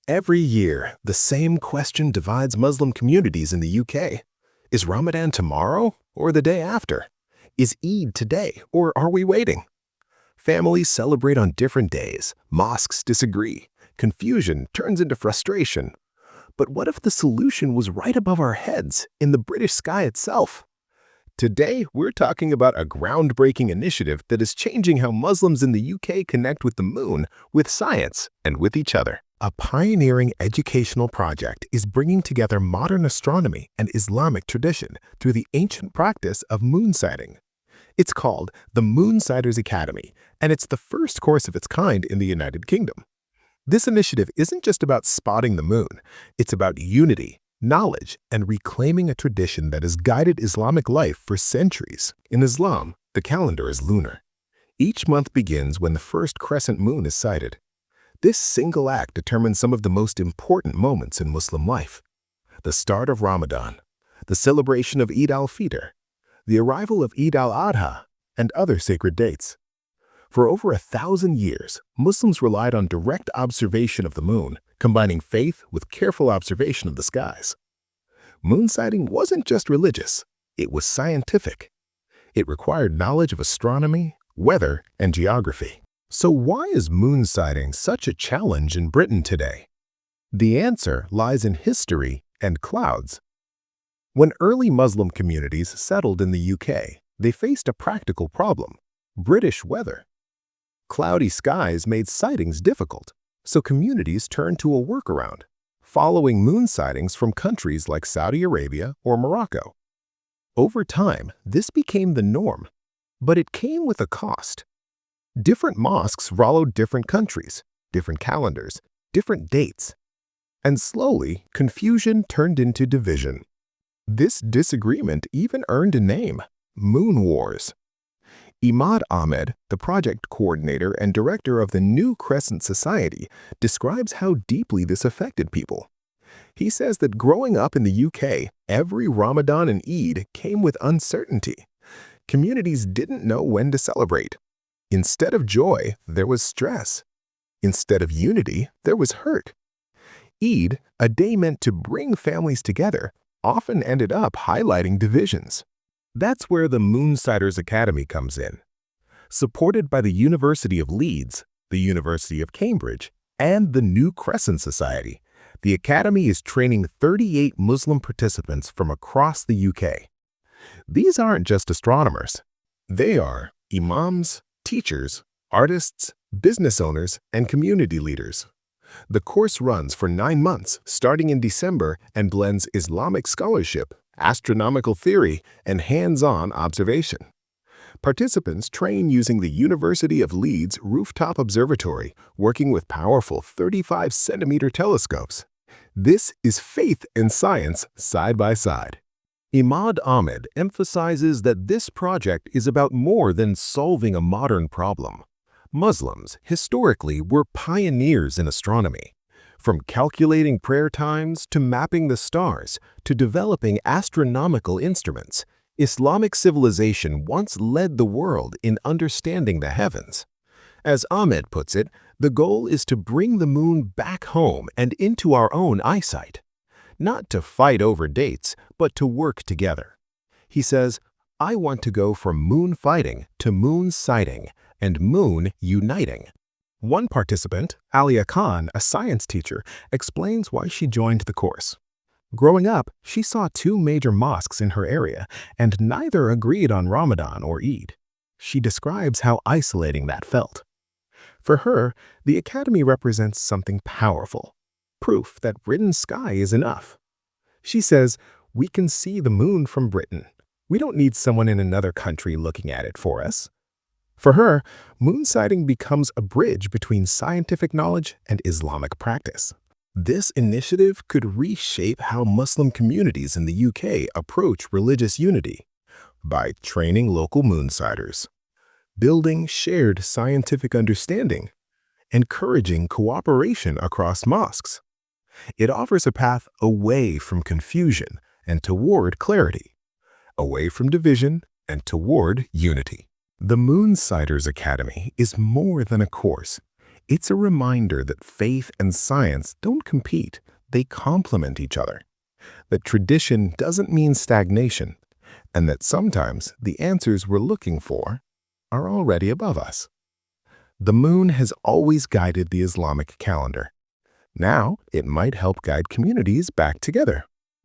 Every year, the same question divides Muslim communities in the UK. Is Ramadan tomorrow or the day after? Is Eid today or are we waiting? Families celebrate on different days. Mosques disagree. Confusion turns into frustration. But what if the solution was right above our heads, in the British sky itself? Today, we're talking about a groundbreaking initiative that is changing how Muslims in the UK connect with the moon, with science, and with each other. A pioneering educational project is bringing together modern astronomy and Islamic tradition through the ancient practice of moonsighting. It's called the Moonsighters Academy, and it's the first course of its kind in the United Kingdom. This initiative isn't just about spotting the moon, it's about unity, knowledge, and reclaiming a tradition that has guided Islamic life for centuries. In Islam, the calendar is lunar. Each month begins when the first crescent moon is sighted. This single act determines some of the most important moments in Muslim life: the start of Ramadan, the celebration of Eid al-Fitr, the arrival of Eid al-Adha, and other sacred dates. For over 1,000 years, Muslims relied on direct observation of the moon, combining faith with careful observation of the skies. Moonsighting wasn't just religious, it was scientific. It required knowledge of astronomy, weather, and geography. So why is moonsighting such a challenge in Britain today? The answer lies in history and clouds. When early Muslim communities settled in the UK, they faced a practical problem: British weather. Cloudy skies made sightings difficult, so communities turned to a workaround, following moon sightings from countries like Saudi Arabia or Morocco. Over time, this became the norm, but it came with a cost. Different mosques followed different countries, different calendars, different dates. And slowly, confusion turned into division. This disagreement even earned a name: Moon Wars. Imad Ahmed, the project coordinator and director of the new Crescent Society, describes how deeply this affected people. He says that growing up in the UK, every Ramadan and Eid came with uncertainty. Communities didn't know when to celebrate. Instead of joy, there was stress. Instead of unity, there was hurt. Eid, a day meant to bring families together, often ended up highlighting divisions. That's where the Moonsighters Academy comes in. Supported by the University of Leeds, the University of Cambridge, and the new Crescent Society, the Academy is training 38 Muslim participants from across the UK. These aren't just astronomers. They are imams, teachers, artists, business owners, and community leaders. The course runs for 9 months, starting in December, and blends Islamic scholarship, astronomical theory, and hands-on observation. Participants train using the University of Leeds rooftop observatory, working with powerful 35-centimeter telescopes. This is faith and science side by side. Imad Ahmed emphasizes that this project is about more than solving a modern problem. Muslims, historically, were pioneers in astronomy. From calculating prayer times to mapping the stars to developing astronomical instruments, Islamic civilization once led the world in understanding the heavens. As Ahmed puts it, the goal is to bring the moon back home and into our own eyesight. Not to fight over dates, but to work together. He says, "I want to go from moon fighting to moon sighting and moon uniting." One participant, Alia Khan, a science teacher, explains why she joined the course. Growing up, she saw 2 major mosques in her area, and neither agreed on Ramadan or Eid. She describes how isolating that felt. For her, the academy represents something powerful: proof that Britain's sky is enough. She says, "We can see the moon from Britain. We don't need someone in another country looking at it for us." For her, moonsighting becomes a bridge between scientific knowledge and Islamic practice. This initiative could reshape how Muslim communities in the UK approach religious unity by training local moonsighters, building shared scientific understanding, encouraging cooperation across mosques. It offers a path away from confusion and toward clarity, away from division and toward unity. The Moonsighters Academy is more than a course. It's a reminder that faith and science don't compete, they complement each other. That tradition doesn't mean stagnation, and that sometimes the answers we're looking for are already above us. The moon has always guided the Islamic calendar. Now, it might help guide communities back together.